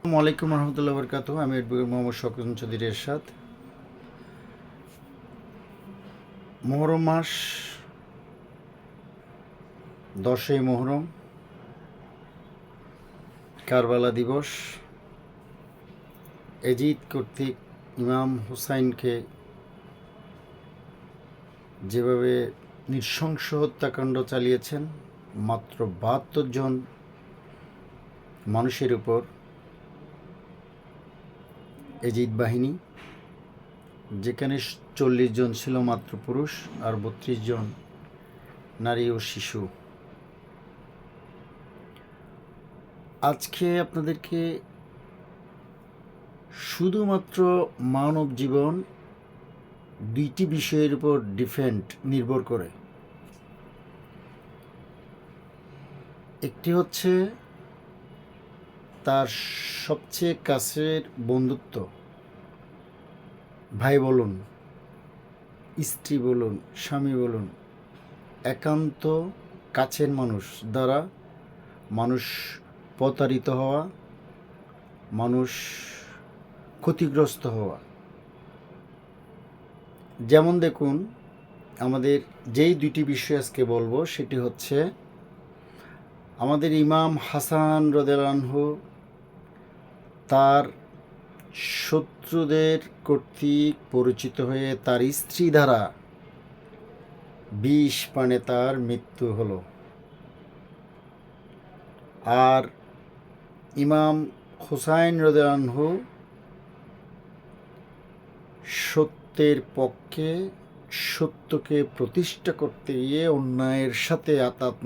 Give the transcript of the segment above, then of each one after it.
আসসালামু আলাইকুম রহমতুল্লাহ বরকাত। আমি অ্যাডভোকেট মোহাম্মদ শওকত চৌধুরী এরশাদ। মুহররম মাস, 10ই মুহররম, কারবালা দিবস। এজিদ কর্তৃক ইমাম হুসাইনকে যেভাবে নৃশংস হত্যাকাণ্ড চালিয়েছেন মাত্র 72 জন মানুষের উপর এজিদ বাহিনী, যেখানে 40 জন ছিল মাত্র পুরুষ আর 32 জন নারী ও শিশু। আজকে আপনাদেরকে শুধুমাত্র মানব জীবন দুইটি বিষয়ের উপর নির্ভর করে। একটি হচ্ছে তার সবচেয়ে কাছের বন্ধুত্ব, ভাই বলুন, স্ত্রী বলুন, স্বামী বলুন, একান্ত কাছের মানুষ দ্বারা মানুষ প্রতারিত হওয়া, মানুষ ক্ষতিগ্রস্ত হওয়া। যেমন দেখুন, আমাদের যেই দুইটি বিষয় আজকে বলবো সেটি হচ্ছে আমাদের ইমাম হাসান রাদিয়াল্লাহু আনহু তার শত্রুদের কর্তৃক পরিচিত হয়ে তার স্ত্রী দ্বারা বিষ পানে তার মৃত্যু হলো। আর ইমাম হুসাইন রাদিয়াল্লাহু আনহু সত্যের পক্ষে সত্যকে প্রতিষ্ঠা করতে গিয়ে অন্যায়ের সাথে আতাত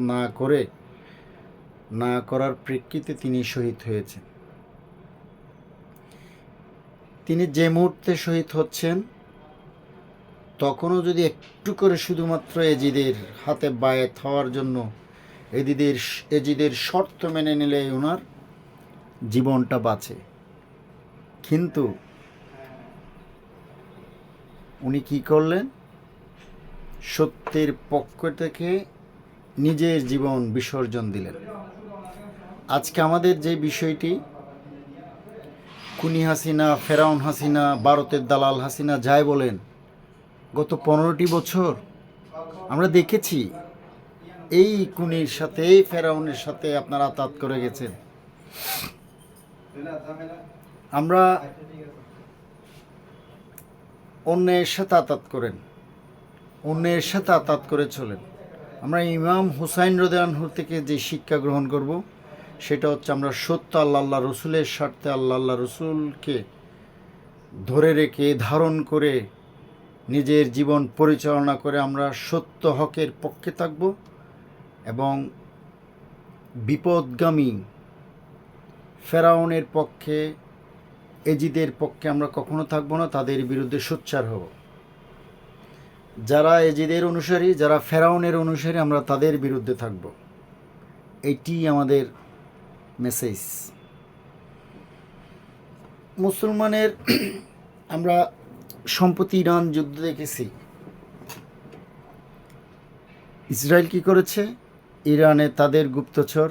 না করার প্রেক্ষিতে তিনি শহীদ হয়েছেন। তিনি যে মুহূর্তে শহীদ হচ্ছেন তখনও যদি একটু করে শুধুমাত্র এজিদের হাতে বায়াত হওয়ার জন্য এজিদের শর্ত মেনে নিলে ওনার জীবনটা বাঁচে। কিন্তু উনি কি করলেন? সত্যের পক্ষ থেকে নিজের জীবন বিসর্জন দিলেন। আজকে আমাদের যে বিষয়টি, খুনি হাসিনা, ফেরাউন হাসিনা, ভারতের দালাল হাসিনা যাই বলেন, গত 15টি বছর আমরা দেখেছি এই খুনির সাথে, এই ফেরাউনের সাথে আপনারা আতাত করে গেছেন। আমরা অন্যের সাথে আতাত করেন, অন্যের সাথে আতাত করে চলেন। আমরা ইমাম হুসাইন রাদিয়াল্লাহু আনহু থেকে যে শিক্ষা গ্রহণ করব সেটা হচ্ছে আমরা সত্য আল্লাহ রসুলের স্বার্থে আল্লাহ রসুলকে ধরে রেখে ধারণ করে নিজের জীবন পরিচালনা করে আমরা সত্য হকের পক্ষে থাকব এবং বিপদগামী ফেরাউনের পক্ষে, এজিদের পক্ষে আমরা কখনো থাকব না। তাদের বিরুদ্ধে সোচ্চার হব। যারা এজিদের অনুসারী, যারা ফেরাউনের অনুসারী, আমরা তাদের বিরুদ্ধে থাকব। এটি আমাদের মেসেজ। মুসলমানের আমরা সম্প্রতি ইরান যুদ্ধ দেখেছি। ইসরায়েল কি করেছে? ইরানে তাদের গুপ্তচর,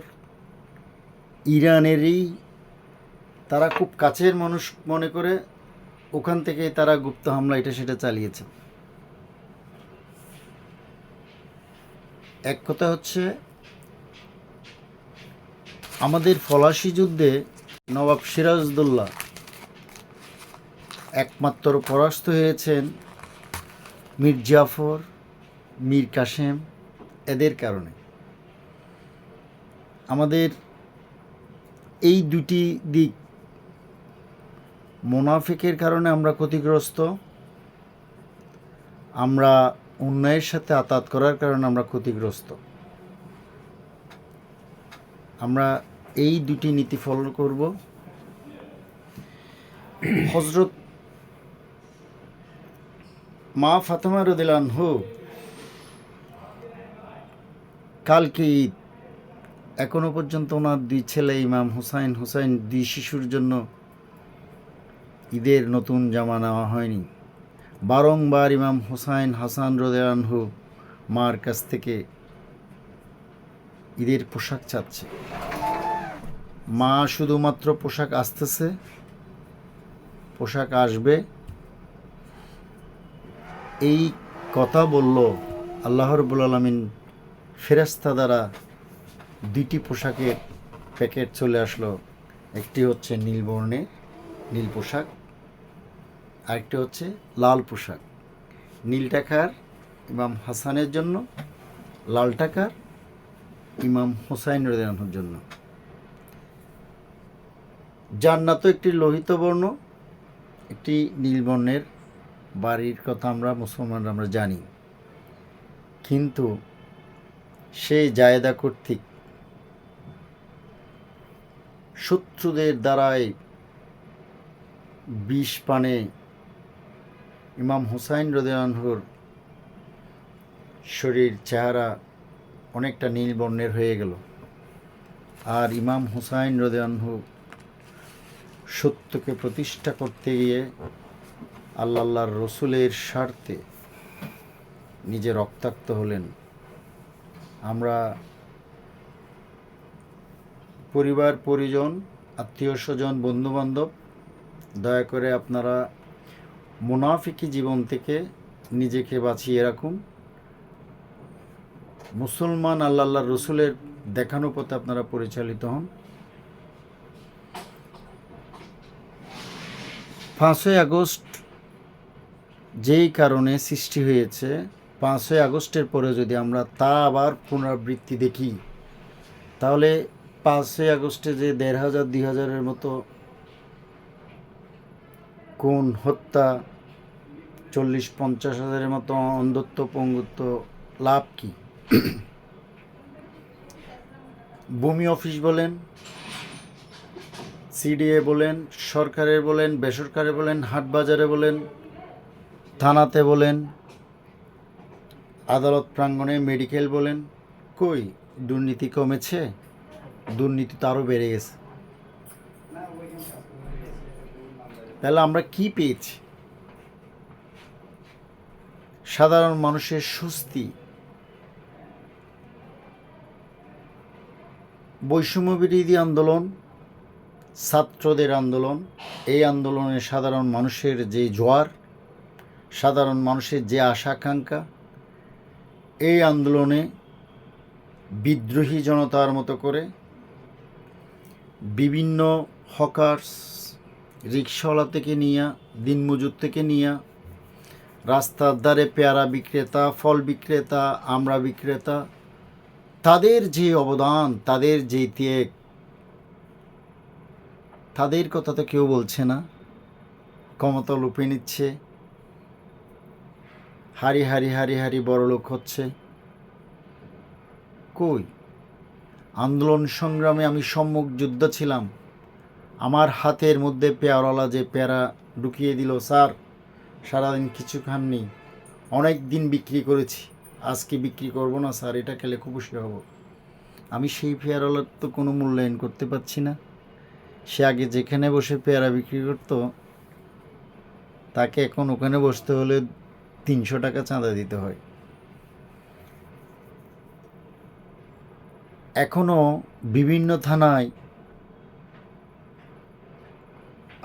ইরানেরই তারা খুব কাছের মানুষ মনে করে ওখান থেকে তারা গুপ্ত হামলা এটা সেটা চালিয়েছে। এক কথা হচ্ছে, আমাদের ফরাসি যুদ্ধে নবাব সিরাজউদ্দৌলা একমাত্র পরাস্ত হয়েছেন মীর জাফর, মীর কাসেম, এদের কারণে। আমাদের এই দুটি দিক, মুনাফিকের কারণে আমরা ক্ষতিগ্রস্ত, আমরা অন্যায়ের সাথে আতাত করার কারণে আমরা ক্ষতিগ্রস্ত। আমরা এই দুটি নীতি ফলো করব। হযরত মা ফাতেমা রাদিয়াল্লাহু আনহা কালকে ঈদ, এখনো পর্যন্ত ওনার দুই ছেলে ইমাম হুসাইন, দুই শিশুর জন্য ঈদের নতুন জামা নেওয়া হয়নি। বারংবার ইমাম হুসাইন, হাসান রাদিয়াল্লাহু আনহু মার কাছ থেকে ঈদের পোশাক চাচ্ছে। মা শুধুমাত্র পোশাক আসতেছে, পোশাক আসবে, এই কথা বলল আল্লাহ রাব্বুল আলামিন ফেরেশতা দ্বারা। দুইটি পোশাকের প্যাকেট চলে আসলো, একটি হচ্ছে নীল বর্ণের নীল পোশাক, আরেকটি হচ্ছে লাল পোশাক। নীল টাকার ইমাম হাসানের জন্য, লাল টাকার ইমাম হুসাইন রাদিয়াল্লাহু আনহুর জন্য। জান্নাত একটি লোহিত বর্ণ, একটি নীল বর্ণের বাড়ির কথা আমরা মুসলমানরা আমরা জানি, কিন্তু সেই জায়েদা কর্তৃক শত্রুদের দ্বারাই বিষ পানে ইমাম হুসাইন রাদিয়াল্লাহু আনহুর শরীর চেহারা অনেকটা নীল বর্ণের হয়ে গেল। আর ইমাম হুসাইন রাদিয়াল্লাহু আনহু সত্যকে প্রতিষ্ঠা করতে গিয়ে আল্লাহর রসুলের স্বার্থে নিজে রক্তাক্ত হলেন। আমরা পরিবার পরিজন, আত্মীয় স্বজন, বন্ধুবান্ধব, দয়া করে আপনারা মুনাফিকি জীবন থেকে নিজেকে বাঁচিয়ে রাখুন। মুসলমান আল্লাহর রসুলের দেখানো পথে আপনারা পরিচালিত হন। 5ই আগস্ট যেই কারণে সৃষ্টি হয়েছে, 5ই আগস্টের পরে যদি আমরা তা আবার পুনরাবৃত্তি দেখি, তাহলে 5ই আগস্টে যে 1,500 2,000-এর মতো খুন, হত্যা, 40-50 হাজারের মতো অন্ধত্ব, পঙ্গুত্ব, লাভ কি? ভূমি অফিস বলেন, সিডিএ বলেন, সরকারের বলেন, বেসরকারি বলেন, হাট বাজারে বলেন, থানাতে বলেন, আদালত প্রাঙ্গণে, মেডিকেল বলেন, কই দুর্নীতি কমেছে? দুর্নীতি তো আরও বেড়ে গেছে। তাহলে আমরা কি পেয়েছি? সাধারণ মানুষের স্বস্তি। বৈষম্য বিরোধী আন্দোলন, ছাত্রদের আন্দোলন, এই আন্দোলনে সাধারণ মানুষের যে জোয়ার, সাধারণ মানুষের যে আশা আকাঙ্ক্ষা, এই আন্দোলনে বিদ্রোহী জনতার মতো করে বিভিন্ন হকার্স, রিক্সাওয়ালা থেকে নিয়ে, দিনমজুর থেকে নিয়ে, রাস্তার ধারে পেয়ারা বিক্রেতা, ফল বিক্রেতা, আমড়া বিক্রেতা, তাদের যে অবদান, তাদের যে ত্যাগ, তাদের কথা তো কেউ বলছে না। ক্ষমতা লুপে নিচ্ছে, হারি হারি হারি হারি বড়লোক হচ্ছে। কই? আন্দোলন সংগ্রামে আমি সম্মুখ যোদ্ধা ছিলাম। আমার হাতের মধ্যে পেয়ারাওয়ালা যে পেয়ারা ঢুকিয়ে দিল, স্যার সারাদিন কিছু খাননি, অনেক দিন বিক্রি করেছি, আজকে বিক্রি করব না স্যার, এটা খেলে খুব খুশি হব। আমি সেই পেয়ারাওয়ালার তো কোনো মূল্যায়ন করতে পারছি না। সে আগে যেখানে বসে পেয়ারা বিক্রি করত, তাকে এখন ওখানে বসতে হলে 300 টাকা চাঁদা দিতে হয়। এখনও বিভিন্ন থানায়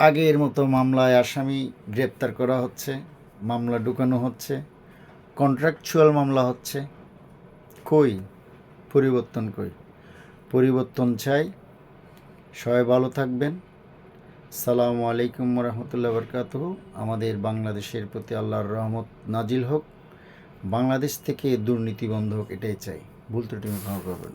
আগের মতো মামলায় আসামি গ্রেপ্তার করা হচ্ছে, মামলা ঢুকানো হচ্ছে, কন্ট্রাকচুয়াল মামলা হচ্ছে। কই পরিবর্তন? কই পরিবর্তন? চাই। সবাই ভালো থাকবেন। আসসালামু আলাইকুম রহমতুল্লাহ বরকাতুহু। আমাদের বাংলাদেশের প্রতি আল্লাহর রহমত নাজিল হোক, বাংলাদেশ থেকে দুর্নীতি বন্ধ হোক, এটাই চাই। ভুল ত্রুটি ক্ষমা করবেন।